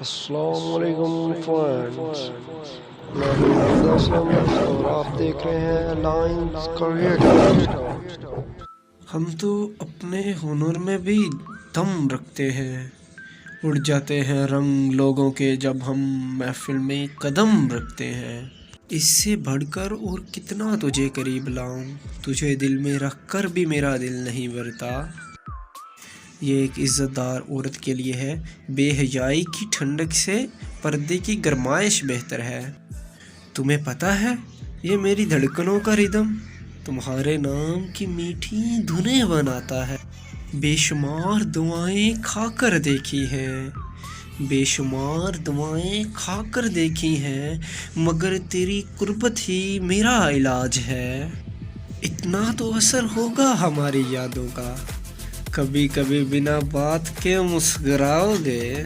السلام علیکم فرینڈز، میں حمید اسلم اور آپ دیکھ رہے ہیں لائنز کریٹر۔ ہم تو اپنے ہنر میں بھی دم رکھتے ہیں، اڑ جاتے ہیں رنگ لوگوں کے جب ہم محفل میں قدم رکھتے ہیں۔ اس سے بڑھ کر اور کتنا تجھے قریب لاؤں، تجھے دل میں رکھ کر بھی میرا دل نہیں بھرتا۔ یہ ایک عزت دار عورت کے لیے ہے، بے حیائی کی ٹھنڈک سے پردے کی گرمائش بہتر ہے۔ تمہیں پتہ ہے یہ میری دھڑکنوں کا ردم تمہارے نام کی میٹھی دھنیں بناتا ہے۔ بے شمار دعائیں کھا کر دیکھی ہیں، بے شمار دعائیں کھا کر دیکھی ہیں، مگر تیری قربت ہی میرا علاج ہے۔ اتنا تو اثر ہوگا ہماری یادوں کا، کبھی کبھی بنا بات کے مسکراؤ گے۔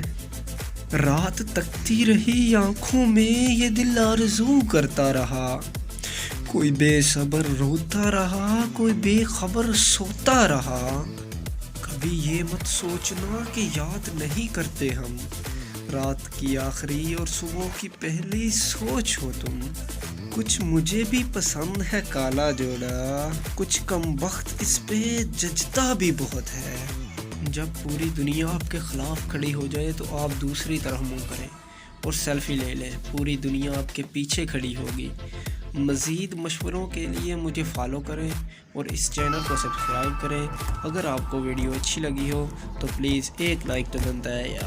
رات تکتی رہی آنکھوں میں یہ دل آرزو کرتا رہا، کوئی بے صبر روتا رہا، کوئی بے خبر سوتا رہا۔ کبھی یہ مت سوچنا کہ یاد نہیں کرتے ہم، رات کی آخری اور صبح کی پہلی سوچ ہو تم۔ کچھ مجھے بھی پسند ہے کالا جوڑا، کچھ کم وقت اس پہ جچتا بھی بہت ہے۔ جب پوری دنیا آپ کے خلاف کھڑی ہو جائے تو آپ دوسری طرف منہ کریں اور سیلفی لے لیں، پوری دنیا آپ کے پیچھے کھڑی ہوگی۔ مزید مشوروں کے لیے مجھے فالو کریں اور اس چینل کو سبسکرائب کریں۔ اگر آپ کو ویڈیو اچھی لگی ہو تو پلیز ایک لائک تو بنتا ہے یار۔